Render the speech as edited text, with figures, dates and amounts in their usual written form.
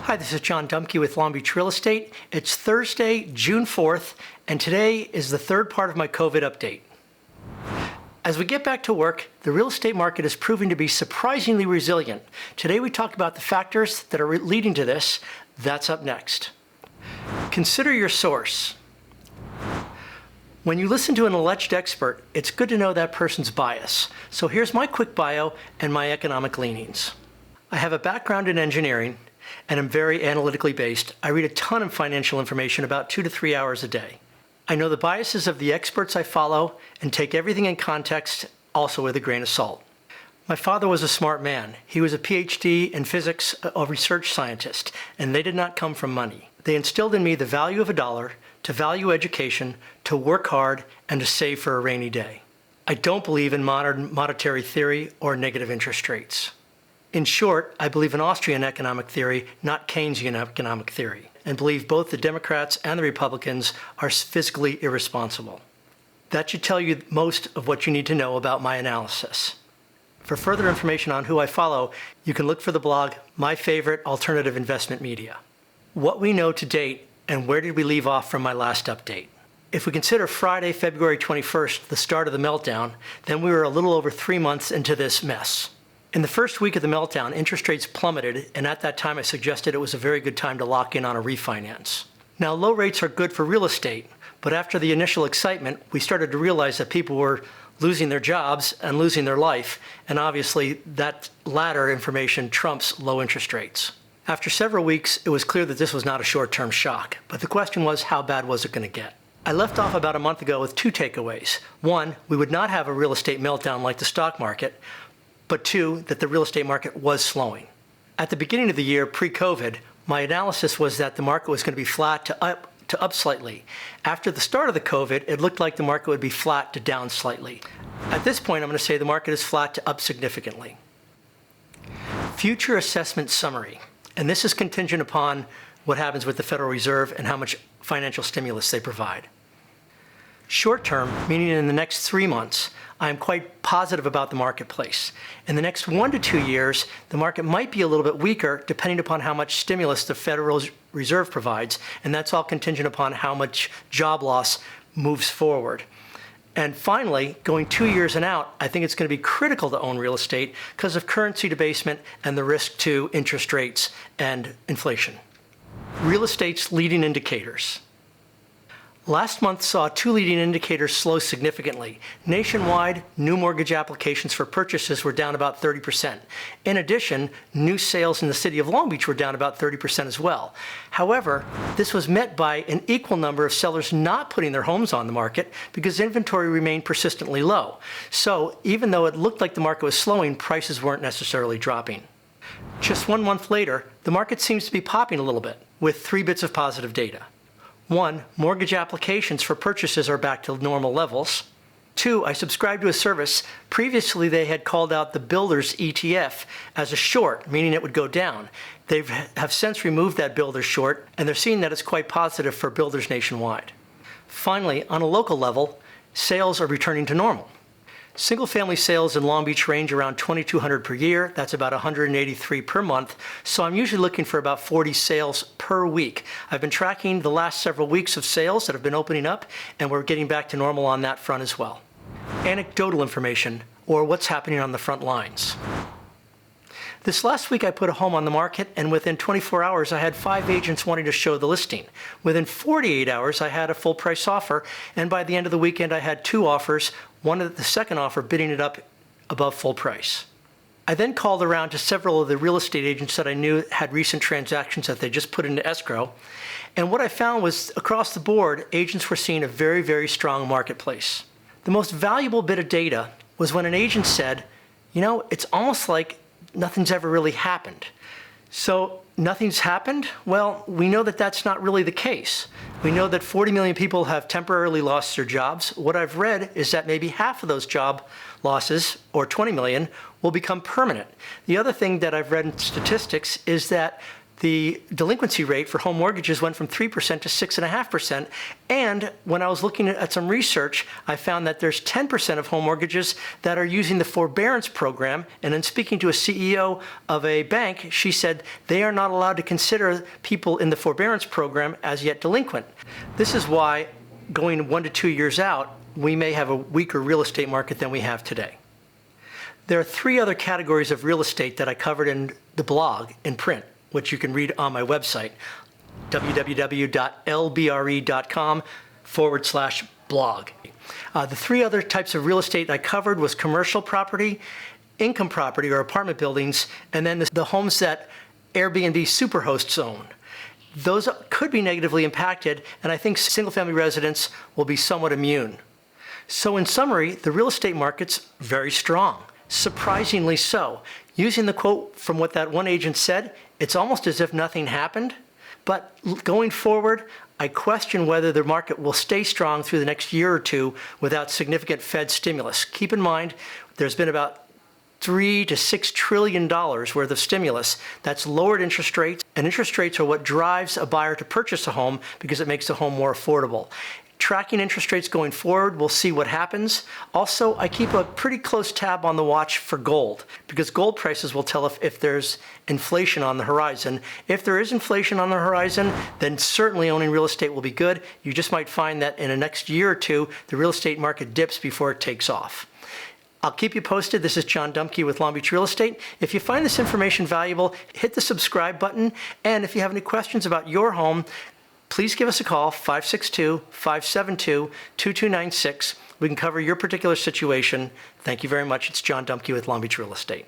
Hi, this is John Dumke with Long Beach Real Estate. It's Thursday, June 4th, and today is the third part of my COVID update. As we get back to work, the real estate market is proving to be surprisingly resilient. Today we talk about the factors that are leading to this. That's up next. Consider your source. When you listen to an alleged expert, it's good to know that person's bias. So here's my quick bio and my economic leanings. I have a background in engineering, and I'm very analytically based. I read a ton of financial information about 2 to 3 hours a day. I know the biases of the experts I follow and take everything in context, also with a grain of salt. My father was a smart man. He was a PhD in physics, a research scientist, and they did not come from money. They instilled in me the value of a dollar, to value education, to work hard, and to save for a rainy day. I don't believe in modern monetary theory or negative interest rates. In short, I believe in Austrian economic theory, not Keynesian economic theory, and believe both the Democrats and the Republicans are fiscally irresponsible. That should tell you most of what you need to know about my analysis. For further information on who I follow, you can look for the blog, My Favorite Alternative Investment Media. What we know to date, and where did we leave off from my last update? If we consider Friday, February 21st, the start of the meltdown, then we were a little over 3 months into this mess. In the first week of the meltdown, interest rates plummeted, and at that time I suggested it was a very good time to lock in on a refinance. Now, low rates are good for real estate, but after the initial excitement, we started to realize that people were losing their jobs and losing their life, and obviously that latter information trumps low interest rates. After several weeks, it was clear that this was not a short-term shock, but the question was, how bad was it going to get? I left off about a month ago with 2 takeaways. 1, we would not have a real estate meltdown like the stock market, but 2, that the real estate market was slowing. At the beginning of the year, pre-COVID, my analysis was that the market was going to be flat to up slightly. After the start of the COVID, it looked like the market would be flat to down slightly. At this point, I'm going to say the market is flat to up significantly. Future assessment summary. And this is contingent upon what happens with the Federal Reserve and how much financial stimulus they provide. Short term, meaning in the next 3 months, I am quite positive about the marketplace. In the next 1 to 2 years, the market might be a little bit weaker depending upon how much stimulus the Federal Reserve provides, and that's all contingent upon how much job loss moves forward. And finally, going 2 years and out, I think it's going to be critical to own real estate because of currency debasement and the risk to interest rates and inflation. Real estate's leading indicators. Last month saw 2 leading indicators slow significantly. Nationwide, new mortgage applications for purchases were down about 30%. In addition, new sales in the city of Long Beach were down about 30% as well. However, this was met by an equal number of sellers not putting their homes on the market because inventory remained persistently low. So even though it looked like the market was slowing, prices weren't necessarily dropping. Just 1 month later, the market seems to be popping a little bit with 3 bits of positive data. 1, mortgage applications for purchases are back to normal levels. 2, I subscribe to a service. Previously, they had called out the Builders ETF as a short, meaning it would go down. They have since removed that Builders short, and they're seeing that it's quite positive for builders nationwide. Finally, on a local level, sales are returning to normal. Single-family sales in Long Beach range around 2,200 per year. That's about 183 per month. So I'm usually looking for about 40 sales per week. I've been tracking the last several weeks of sales that have been opening up, and we're getting back to normal on that front as well. Anecdotal information, or what's happening on the front lines. This last week, I put a home on the market, and within 24 hours, I had 5 agents wanting to show the listing. Within 48 hours, I had a full price offer, and by the end of the weekend, I had 2 offers, the second offer bidding it up above full price. I then called around to several of the real estate agents that I knew had recent transactions that they just put into escrow, and what I found was, across the board, agents were seeing a very, very strong marketplace. The most valuable bit of data was when an agent said, you know, it's almost like nothing's ever really happened. So nothing's happened? Well, we know that that's not really the case. We know that 40 million people have temporarily lost their jobs. What I've read is that maybe half of those job losses, or 20 million, will become permanent. The other thing that I've read in statistics is that the delinquency rate for home mortgages went from 3% to 6.5%. And when I was looking at some research, I found that there's 10% of home mortgages that are using the forbearance program. And in speaking to a CEO of a bank, she said they are not allowed to consider people in the forbearance program as yet delinquent. This is why going 1 to 2 years out, we may have a weaker real estate market than we have today. There are 3 other categories of real estate that I covered in the blog in print, which you can read on my website, www.lbre.com/blog. The 3 other types of real estate I covered was commercial property, income property or apartment buildings, and then the homes that Airbnb superhosts own. Those could be negatively impacted, and I think single-family residents will be somewhat immune. So in summary, the real estate market's very strong, surprisingly so. Using the quote from what that one agent said, it's almost as if nothing happened. But going forward, I question whether the market will stay strong through the next year or 2 without significant Fed stimulus. Keep in mind, there's been about $3 to $6 trillion worth of stimulus that's lowered interest rates, and interest rates are what drives a buyer to purchase a home because it makes the home more affordable. Tracking interest rates going forward, we'll see what happens. Also, I keep a pretty close tab on the watch for gold because gold prices will tell if there's inflation on the horizon. If there is inflation on the horizon, then certainly owning real estate will be good. You just might find that in the next year or 2, the real estate market dips before it takes off. I'll keep you posted. This is John Dumke with Long Beach Real Estate. If you find this information valuable, hit the subscribe button. And if you have any questions about your home, please give us a call, 562-572-2296. We can cover your particular situation. Thank you very much. It's John Dumke with Long Beach Real Estate.